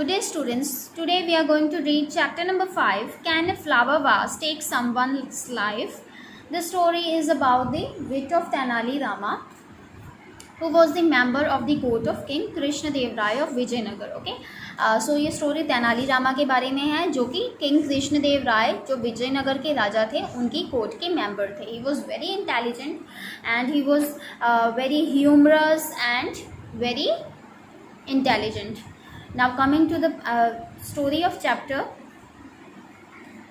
Good day students, today we are going to read chapter number 5, Can a Flower Vase Take Someone's Life? The story is about the wit of Tenali Rama, who was the member of the court of King Krishna Dev Rai of Vijayanagar. Okay, so ये story Tenali Rama के बारे में है, जो कि king Krishna Deva राय जो विजयनगर के राजा थे उनकी कोर्ट के मेंबर थे. He was very intelligent and he was very humorous and very intelligent. Now coming to the story of chapter,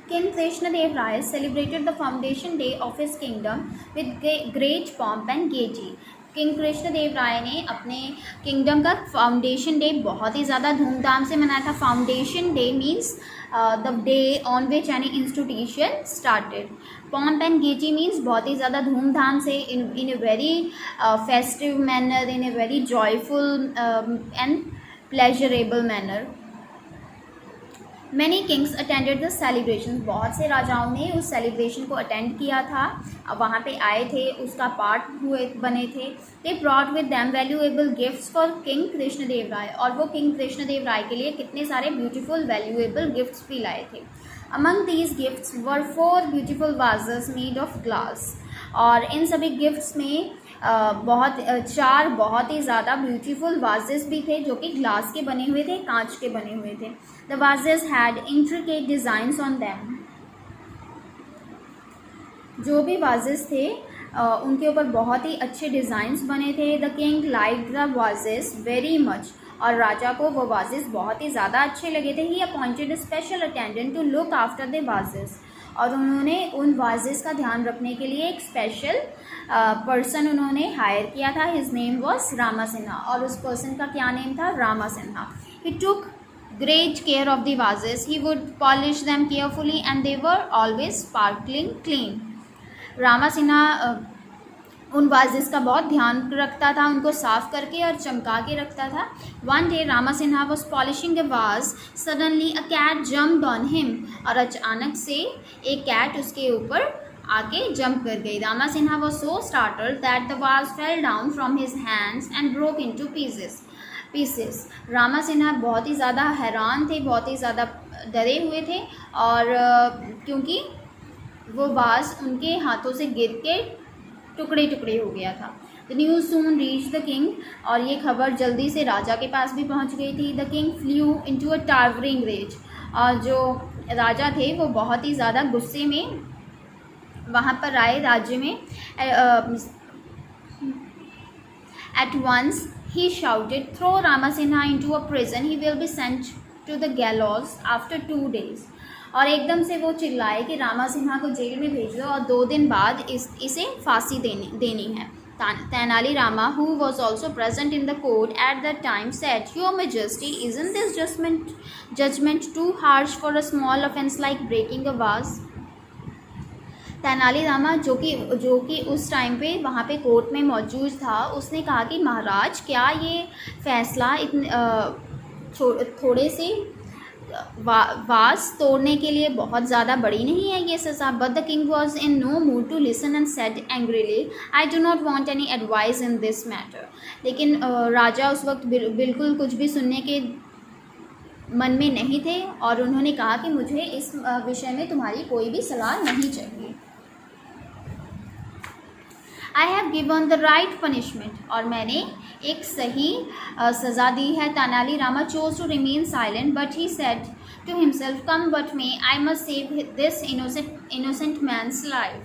King Krishna Dev Rai celebrated the foundation day of his kingdom with great pomp and gaiety. King Krishna Deva Raya ने अपने kingdom का foundation day बहुत ही ज़्यादा धूमधाम से मनाया था. Foundation day means the day on which any institution started. Pomp and gaiety means बहुत ही ज़्यादा धूमधाम से, in a very festive manner, in a very joyful and pleasurable manner. Many kings attended the celebrations. बहुत से राजाओं ने उस सेलिब्रेशन को अटेंड किया था, वहाँ पे आए थे, उसका पार्ट हुए बने थे. They brought with them valuable gifts for King Krishna Deva राय. और वो किंग कृष्ण देव राय के लिए कितने सारे ब्यूटीफुल वैल्यूएबल गिफ्ट्स भी लाए थे. Among these gifts were 4 beautiful vases made of glass. और इन सभी गिफ्ट्स में चार बहुत ही ज़्यादा ब्यूटीफुल वाजेस भी थे जो कि ग्लास के बने हुए थे, कांच के बने हुए थे. The vases had intricate designs on them. जो भी वाजेस थे उनके ऊपर बहुत ही अच्छे डिज़ाइंस बने थे. The king like the vases very much. और राजा को वो वाजेस बहुत ही ज़्यादा अच्छे लगे थे. He appointed special attendant to look after the vases. और उन्होंने उन वाजेस का ध्यान रखने के लिए एक स्पेशल पर्सन उन्होंने हायर किया था. His name was Rama Sinha. और उस पर्सन का क्या नेम था? Rama Sinha. He took great care of the vases. He would polish them carefully and they were always sparkling clean. Rama Sinha उन वाजेस का बहुत ध्यान रखता था, उनको साफ करके और चमका के रखता था. One day Rama Sinha was polishing the vase. Suddenly a cat jumped on him. और अचानक से एक कैट उसके ऊपर आके जंप कर गई. Rama Sinha was so startled that the was fell down from his hands and broke into pieces. Rama Sinha बहुत ही ज़्यादा हैरान थे, बहुत ही ज़्यादा डरे हुए थे, और क्योंकि वो वाज उनके हाथों से गिर के टुकड़े टुकड़े हो गया था. The news soon reach the king. और ये खबर जल्दी से राजा के पास भी पहुंच गई थी. The king flew into a towering rage. और जो राजा थे वो बहुत ही ज़्यादा गुस्से में वहाँ पर आए राज्य में. At once he shouted, throw Rama Sinha into a prison. He will be sent to the gallows after 2 days. और एकदम से वो चिल्लाए कि रामा सिन्हा को जेल में भेज दो और 2 दिन बाद इसे फांसी देनी है. Tenali Rama, who was also present in the court at that time, said, Your Majesty, isn't this judgment too harsh for a small offence like breaking a vase? Tenali Rama जो कि उस टाइम पे वहाँ पे कोर्ट में मौजूद था, उसने कहा कि महाराज, क्या ये फैसला थोड़े से वास तोड़ने के लिए बहुत ज़्यादा बड़ी नहीं है ये सज़ा. But the king was in no mood to listen and said angrily, I do not want any advice in this matter. लेकिन राजा उस वक्त बिल्कुल कुछ भी सुनने के मन में नहीं थे, और उन्होंने कहा कि मुझे इस विषय में तुम्हारी कोई भी सलाह नहीं चाहिए. I have given the right punishment. और मैंने एक सही सज़ा दी है. Tenali Rama chose to remain silent, but he said to himself, come what may, I must save this innocent man's life.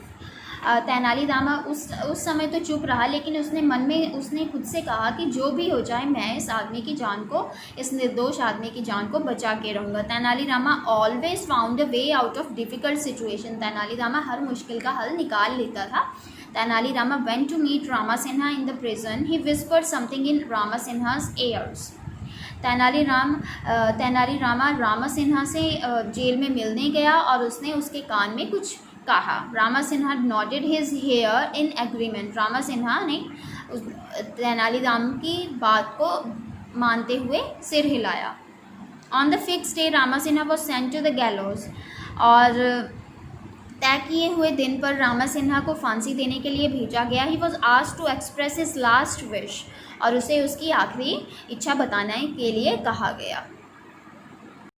Tenali Rama उस समय तो चुप रहा, लेकिन उसने मन में उसने खुद से कहा कि जो भी हो जाए, मैं इस आदमी की जान को, इस निर्दोष आदमी की जान को बचा के रहूँगा. Tenali Rama always found a way out of difficult situation. Tenali Rama हर मुश्किल का हल निकाल लेता था. Tenali Rama went to meet Rama Sinha in the prison. He whispered something in Rama Sinha's ears. Tenali Rama Rama Sinha से जेल में मिलने गया और उसने उसके कान में कुछ कहा. Rama Sinha nodded his head in agreement. Rama Sinha ने तेनाली राम की बात को मानते हुए सिर हिलाया. On the fixed day, Rama Sinha was sent to the gallows. और तय किए हुए दिन पर रामा सिन्हा को फांसी देने के लिए भेजा गया. He was asked to express his last wish. और उसे उसकी आखिरी इच्छा बताने के लिए कहा गया.